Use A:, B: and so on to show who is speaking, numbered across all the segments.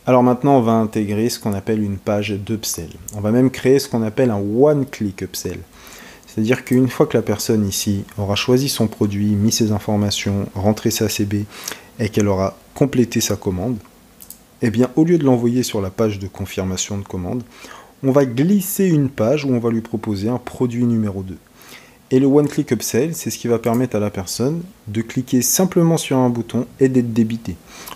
A: Alors maintenant, on va intégrer ce qu'on appelle une page d'upsell. On va même créer ce qu'on appelle un one-click upsell. C'est-à-dire qu'une fois que la personne ici aura choisi son produit, mis ses informations, rentré sa CB et qu'elle aura complété sa commande, eh bien au lieu de l'envoyer sur la page de confirmation de commande, on va glisser une page où on va lui proposer un produit numéro 2. Et le one-click upsell, c'est ce qui va permettre à la personne de cliquer simplement sur un bouton et d'être débitée.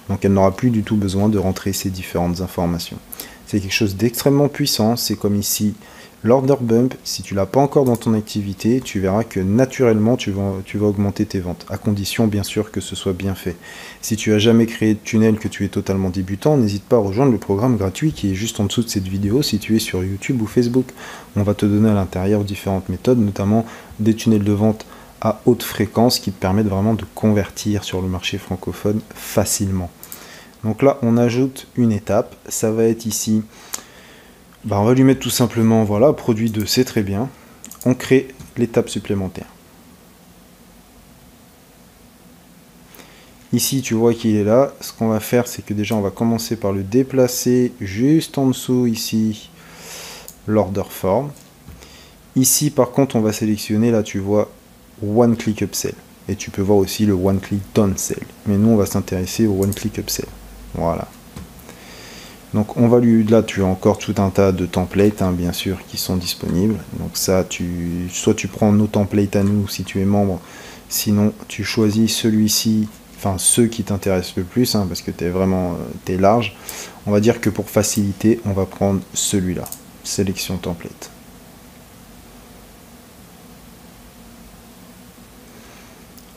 A: Donc elle n'aura plus du tout besoin de rentrer ces différentes informations. C'est quelque chose d'extrêmement puissant, c'est comme ici l'order bump. Si tu ne l'as pas encore dans ton activité, tu verras que naturellement tu vas augmenter tes ventes, à condition bien sûr que ce soit bien fait. Si tu n'as jamais créé de tunnel, que tu es totalement débutant, n'hésite pas à rejoindre le programme gratuit qui est juste en dessous de cette vidéo si tu es sur YouTube ou Facebook. On va te donner à l'intérieur différentes méthodes, notamment des tunnels de vente à haute fréquence qui te permettent vraiment de convertir sur le marché francophone facilement. Donc là, on ajoute une étape, ça va être ici, on va lui mettre tout simplement, voilà, produit 2, c'est très bien. On crée l'étape supplémentaire. Ici, tu vois qu'il est là. Ce qu'on va faire, c'est que déjà, on va commencer par le déplacer juste en dessous, ici, l'order form. Ici, par contre, on va sélectionner, là, tu vois, One Click Upsell. Et tu peux voir aussi le One Click Downsell. Mais nous, on va s'intéresser au One Click Upsell. Voilà. Donc, on va lui... Là, tu as encore tout un tas de templates, hein, bien sûr, qui sont disponibles. Donc ça, soit tu prends nos templates à nous, si tu es membre. Sinon, tu choisis celui-ci, enfin, ceux qui t'intéressent le plus, hein, parce que tu es vraiment t'es large. On va dire que pour faciliter, on va prendre celui-là. Sélection template.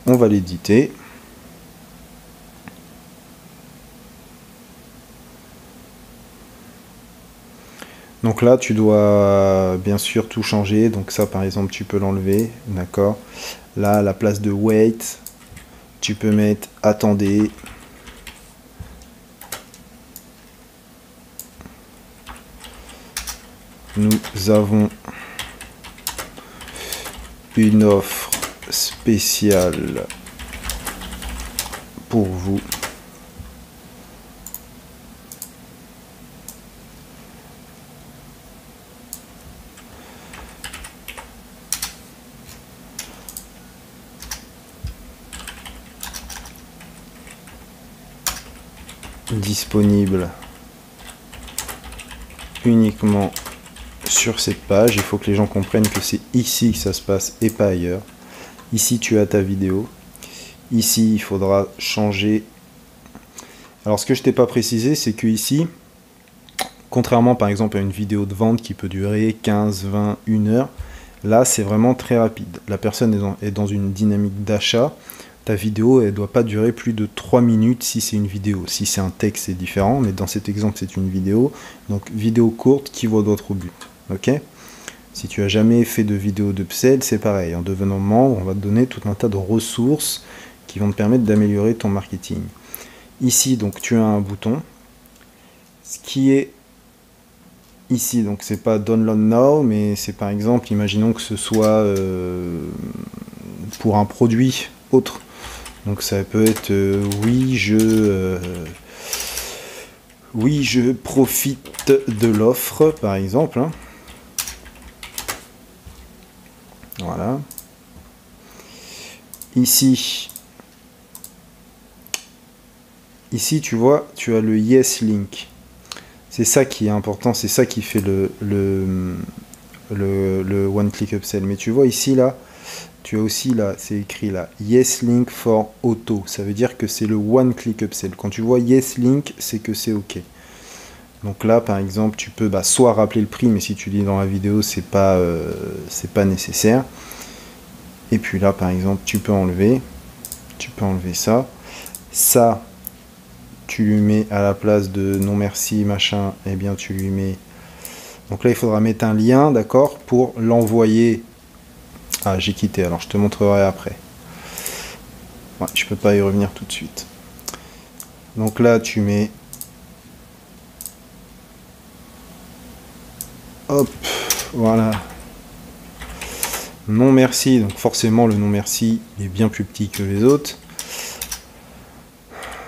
A: On va l'éditer. Donc là, tu dois bien sûr tout changer. Donc ça, par exemple, tu peux l'enlever. D'accord. Là, à la place de wait, tu peux mettre attendez. Nous avons une offre spéciale pour vous. Disponible uniquement sur cette page. Il faut que les gens comprennent que c'est ici que ça se passe et pas ailleurs. Ici tu as ta vidéo. Ici il faudra changer. Alors ce que je t'ai pas précisé, c'est que ici, contrairement par exemple à une vidéo de vente qui peut durer 15, 20, 1 heure, là c'est vraiment très rapide. La personne est dans une dynamique d'achat. Ta vidéo, elle ne doit pas durer plus de 3 minutes si c'est une vidéo. Si c'est un texte, c'est différent, mais dans cet exemple, c'est une vidéo. Donc, vidéo courte qui va droit au but. Ok ? Si tu n'as jamais fait de vidéo d'upsell, c'est pareil. En devenant membre, on va te donner tout un tas de ressources qui vont te permettre d'améliorer ton marketing. Ici, donc, tu as un bouton. Ce qui est ici, donc, c'est pas Download Now, mais c'est par exemple, imaginons que ce soit pour un produit autre. Donc ça peut être oui je profite de l'offre par exemple, hein. Voilà. Ici tu vois, tu as le yes link. C'est ça qui est important, c'est ça qui fait le one click upsell. Mais tu vois ici là, tu as aussi là, c'est écrit là, Yes Link for Auto. Ça veut dire que c'est le One Click Upsell. Quand tu vois Yes Link, c'est que c'est OK. Donc là, par exemple, tu peux soit rappeler le prix, mais si tu lis dans la vidéo, c'est pas nécessaire. Et puis là, par exemple, tu peux enlever ça. Ça, tu lui mets à la place de non merci, machin, et bien tu lui mets... Donc là, il faudra mettre un lien, d'accord, pour l'envoyer... Ah, j'ai quitté, alors je te montrerai après. Ouais, je peux pas y revenir tout de suite. Donc là, tu mets... Hop, voilà. Non merci, donc forcément le non merci est bien plus petit que les autres.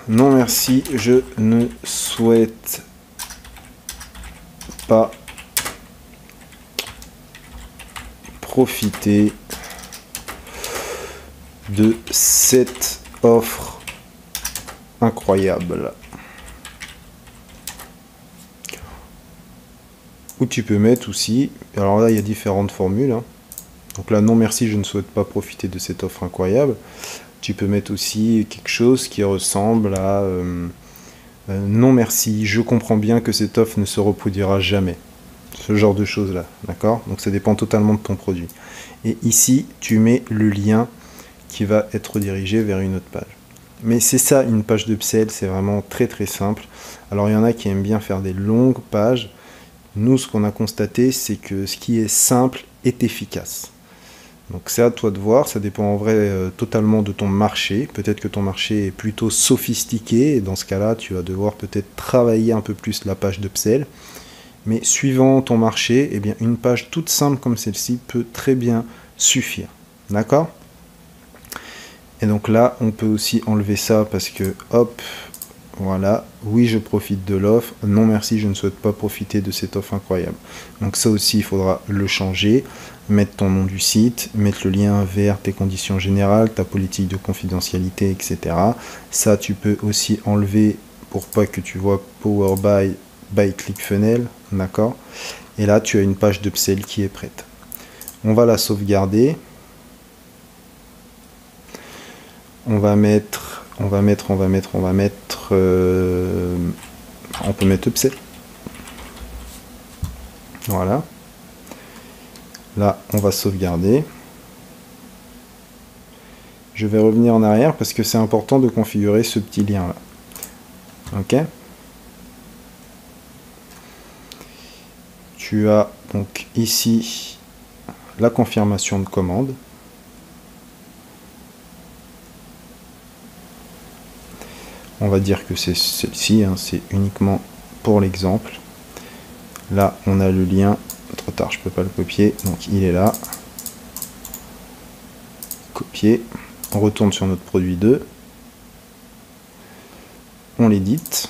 A: Non merci, je ne souhaite pas profiter de cette offre incroyable. Ou tu peux mettre aussi, alors là il y a différentes formules, hein. Donc là non merci, je ne souhaite pas profiter de cette offre incroyable. Tu peux mettre aussi quelque chose qui ressemble à non merci, je comprends bien que cette offre ne se reproduira jamais. Ce genre de choses là, d'accord? Donc ça dépend totalement de ton produit. Et ici tu mets le lien qui va être dirigé vers une autre page. Mais c'est ça une page d'upsell, c'est vraiment très très simple. Alors il y en a qui aiment bien faire des longues pages. Nous, ce qu'on a constaté, c'est que ce qui est simple est efficace. Donc c'est à toi de voir, ça dépend en vrai totalement de ton marché. Peut-être que ton marché est plutôt sophistiqué, et dans ce cas-là, tu vas devoir peut-être travailler un peu plus la page d'upsell. Mais suivant ton marché, eh bien, une page toute simple comme celle-ci peut très bien suffire. D'accord? Et donc là, on peut aussi enlever ça parce que, hop, voilà, oui je profite de l'offre, non merci je ne souhaite pas profiter de cette offre incroyable. Donc ça aussi il faudra le changer, mettre ton nom du site, mettre le lien vers tes conditions générales, ta politique de confidentialité, etc. Ça tu peux aussi enlever pour pas que tu vois Power by ClickFunnels, d'accord? Et là tu as une page d'upsell qui est prête. On va la sauvegarder. On peut mettre upsell. Voilà. Là, on va sauvegarder. Je vais revenir en arrière parce que c'est important de configurer ce petit lien là. Ok. Tu as donc ici la confirmation de commande. On va dire que c'est celle-ci, hein, c'est uniquement pour l'exemple. Là, on a le lien. Trop tard, je peux pas le copier, donc il est là. Copier. On retourne sur notre produit 2. On l'édite.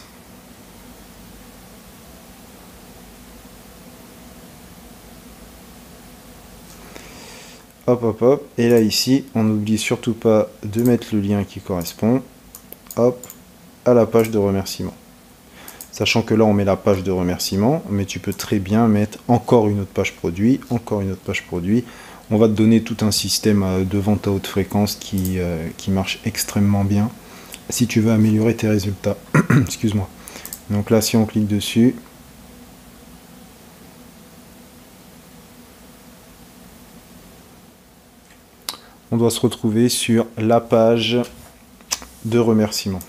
A: Hop, hop, hop. Et là, ici, on n'oublie surtout pas de mettre le lien qui correspond. Hop, à la page de remerciement. Sachant que là on met la page de remerciement, mais tu peux très bien mettre encore une autre page produit, encore une autre page produit. On va te donner tout un système de vente à haute fréquence qui marche extrêmement bien si tu veux améliorer tes résultats. Excuse-moi. Donc là si on clique dessus, on doit se retrouver sur la page de remerciement.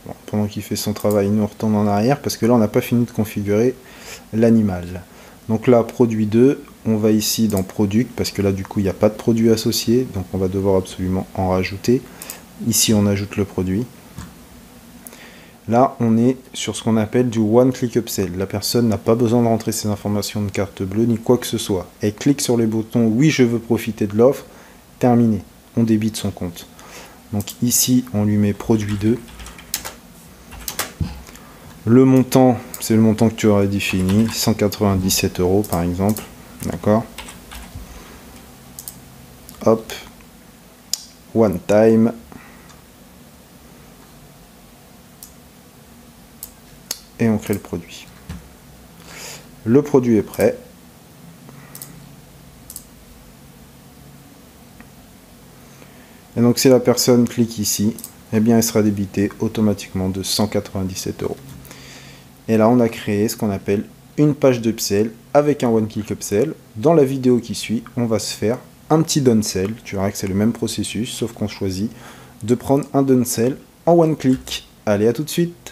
A: Bon, pendant qu'il fait son travail, nous retourne en arrière parce que là on n'a pas fini de configurer l'animal. Donc là, produit 2, on va ici dans product parce que là du coup il n'y a pas de produit associé, donc on va devoir absolument en rajouter. Ici on ajoute le produit. Là on est sur ce qu'on appelle du one click upsell. La personne n'a pas besoin de rentrer ses informations de carte bleue ni quoi que ce soit. Elle clique sur les boutons oui je veux profiter de l'offre, terminé, on débite son compte. Donc ici on lui met produit 2. Le montant, c'est le montant que tu aurais défini, 197 € par exemple, d'accord? Hop, one time, et on crée le produit. Le produit est prêt. Et donc si la personne clique ici, eh bien elle sera débitée automatiquement de 197 €. Et là, on a créé ce qu'on appelle une page d'upsell avec un one-click upsell. Dans la vidéo qui suit, on va se faire un petit downsell. Tu verras que c'est le même processus, sauf qu'on choisit de prendre un downsell en one-click. Allez, à tout de suite!